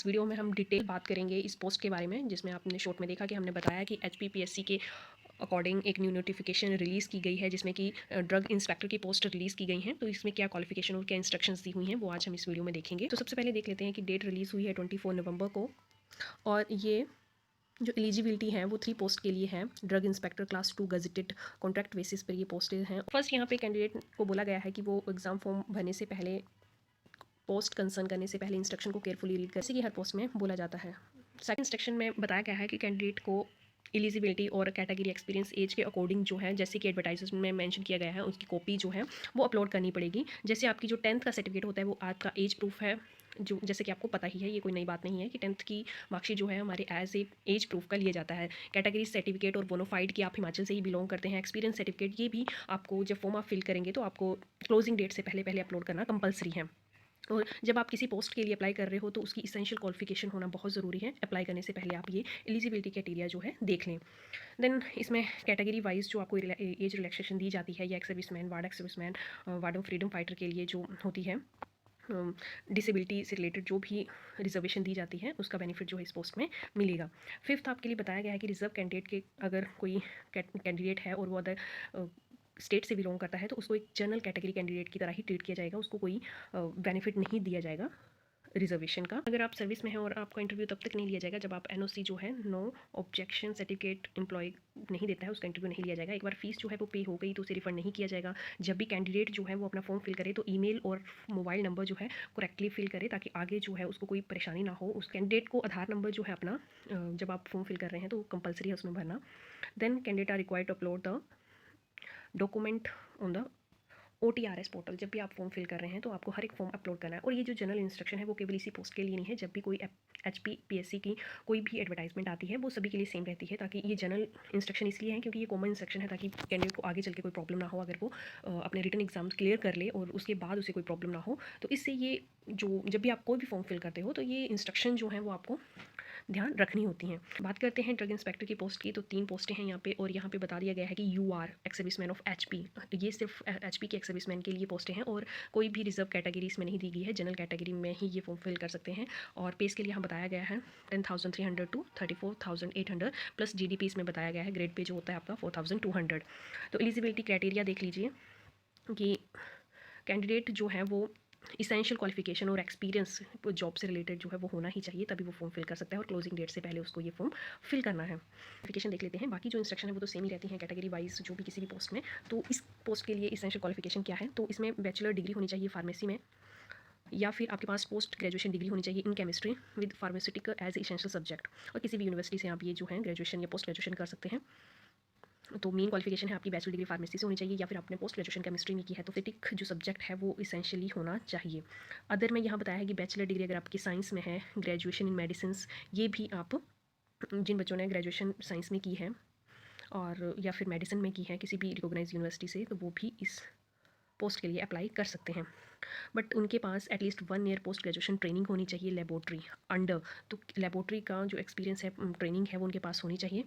इस वीडियो में हम डिटेल बात करेंगे इस पोस्ट के बारे में, जिसमें आपने शॉर्ट में देखा कि हमने बताया कि एचपीपीएससी के अकॉर्डिंग एक न्यू नोटिफिकेशन रिलीज़ की गई है, जिसमें कि ड्रग इंस्पेक्टर की पोस्ट रिलीज़ की गई हैं। तो इसमें क्या क्वालिफिकेशन और क्या इंस्ट्रक्शंस दी हुई हैं वो आज हम इस वीडियो में देखेंगे। तो सबसे पहले देख लेते हैं कि डेट रिलीज़ हुई है 24 नवंबर को, और ये जो एलिजिबिलिटी है वो 3 पोस्ट के लिए है। Drug inspector class 2 gazetted contract basis पर ये पोस्टें हैं। फर्स्ट यहाँ पे कैंडिडेट को बोला गया है कि वो एग्जाम फॉर्म भरने से पहले, पोस्ट कंसर्न करने से पहले इंस्ट्रक्शन को केयरफुली रीड करें, जैसे कि हर पोस्ट में बोला जाता है। सेकंड इंस्ट्रक्शन में बताया गया है कि कैंडिडेट को एलिजिबिलिटी और कैटेगरी एक्सपीरियंस एज के अकॉर्डिंग जो है, जैसे कि एडवर्टाइजमेंट में मेंशन किया गया है, उसकी कॉपी जो है वो अपलोड करनी पड़ेगी। जैसे आपकी जो 10th का सर्टिफिकेट होता है वो आपका एज प्रूफ है, जो जैसे कि आपको पता ही है, ये कोई नई बात नहीं है कि 10th की मार्कशीट जो है हमारे एज ए एज प्रूफ का लिया जाता है। कैटेगरी सर्टिफिकेट और बोनाफाइड की आप हिमाचल से ही बिलोंग करते हैं। एक्सपीरियंस सर्टिफिकेट ये भी आपको जब फॉर्म आप फिल करेंगे तो आपको क्लोजिंग डेट से पहले अपलोड करना कंपलसरी है। और जब आप किसी पोस्ट के लिए अप्लाई कर रहे हो तो उसकी इसेंशियल क्वालिफिकेशन होना बहुत ज़रूरी है। अप्लाई करने से पहले आप ये एलिजिबिलिटी क्राइटेरिया जो है देख लें। देन इसमें कैटेगरी वाइज जो आपको एज रिलैक्सेशन दी जाती है, या ex serviceman, ward ex serviceman, ward of freedom fighter के लिए जो होती है, डिसेबिलिटी से रिलेटेड जो भी रिजर्वेशन दी जाती है उसका बेनिफिट जो है इस पोस्ट में मिलेगा। फिफ्थ आपके लिए बताया गया है कि रिजर्व कैंडिडेट के अगर कोई कैंडिडेट है और वो अदर स्टेट से बिलोंग करता है तो उसको एक जनरल कैटेगरी कैंडिडेट की तरह ही ट्रीट किया जाएगा, उसको कोई बेनिफिट नहीं दिया जाएगा रिजर्वेशन का। अगर आप सर्विस में हैं और आपका इंटरव्यू तब तक नहीं लिया जाएगा जब आप एनओसी जो है, नो ऑब्जेक्शन सर्टिफिकेट एम्प्लॉय नहीं देता है, उसका इंटरव्यू नहीं लिया जाएगा। एक बार फीस जो है वो पे हो गई तो उसे रिफंड नहीं किया जाएगा। जब भी कैंडिडेट जो है वो अपना फॉर्म फिल करे तो ईमेल और मोबाइल नंबर जो है करेक्टली फिल करे, ताकि आगे जो है उसको कोई परेशानी ना हो। उस कैंडिडेट को आधार नंबर जो है अपना, जब आप फॉर्म फिल कर रहे हैं तो कंपलसरी है उसमें भरना। Then candidate are required to upload the document on the OTRS portal. जब भी आप फॉर्म फिल कर रहे हैं तो आपको हर एक फॉर्म अपलोड करना है। और ये जो जनरल इंस्ट्रक्शन है वो केवल इसी पोस्ट के लिए नहीं है, जब भी कोई HPPSC की कोई भी एडवर्टाइजमेंट आती है वो सभी के लिए सेम रहती है। ताकि ये जनरल इंस्ट्रक्शन इसलिए है क्योंकि ये कॉमन इंस्ट्रक्शन है, ताकि कैंडिडेट को आगे चल के कोई प्रॉब्लम ना हो अगर वो अपने रिटन एग्जाम क्लियर कर ले और उसके बाद उसे कोई प्रॉब्लम ना हो। तो इससे ये जो जब भी आप कोई भी फॉर्म फिल करते हो तो ये इंस्ट्रक्शन जो है वो आपको ध्यान रखनी होती हैं। बात करते हैं ड्रग इंस्पेक्टर की पोस्ट की, तो 3 पोस्टें हैं यहाँ पे, और यहाँ पे बता दिया गया है कि UR ex serviceman of HP। ये सिर्फ HP के एक्स सर्विसमैन के लिए पोस्टें हैं और कोई भी रिजर्व कैटेगरी इसमें नहीं दी गई है। जनरल कैटेगरी में ही ये फॉर्म फिल कर सकते हैं। और पेस के लिए यहाँ बताया गया है 10,300 टू 34,800 प्लस GDP इसमें बताया गया है। ग्रेड पे जो होता है आपका 4,200। तो एलिजिबिलिटी क्राइटेरिया देख लीजिए कि कैंडिडेट जो है वो इसेंशियल क्वालिफिकेशन और एक्सपीरियंस जॉब से रिलेटेड जो है वो होना ही चाहिए, तभी वो फॉर्म फिल कर सकता है। और क्लोजिंग डेट से पहले उसको ये फॉर्म फिल करना है। क्वालिफिकेशन देख लेते हैं। बाकी जो इंस्ट्रक्शन है वो तो सेम ही रहती हैं कैटेगरी वाइज जो भी किसी भी पोस्ट में। तो इस पोस्ट के लिए इसेंशियल क्वालिफिकेशन क्या है, तो इसमें बैचलर डिग्री होनी चाहिए फार्मेसी में, या फिर आपके पास पोस्ट ग्रेजुएशन डिग्री होनी चाहिए in chemistry with pharmaceutical as essential subject. और किसी भी यूनिवर्सिटी से आप ये जो है ग्रेजुएशन या पोस्ट ग्रेजुएशन कर सकते हैं। तो मेन क्वालिफिकेशन है आपकी बैचलर डिग्री फार्मेसी से होनी चाहिए, या फिर आपने पोस्ट ग्रेजुएशन केमिस्ट्री में की है तो फिटिक जो सब्जेक्ट है वो इसेंशियली होना चाहिए। अदर में यहाँ बताया है कि बैचलर डिग्री अगर आपकी साइंस में है, ग्रेजुएशन इन मेडिसिन, ये भी आप, जिन बच्चों ने ग्रेजुएशन साइंस में की है और या फिर मेडिसिन में की है किसी भी रिकॉग्नाइज यूनिवर्सिटी से, तो वो भी इस पोस्ट के लिए अप्लाई कर सकते हैं। बट उनके पास at least 1 year post graduation training होनी चाहिए लेबोरेटरी अंडर। तो लेबोरेटरी का जो एक्सपीरियंस है, ट्रेनिंग है, वो उनके पास होनी चाहिए।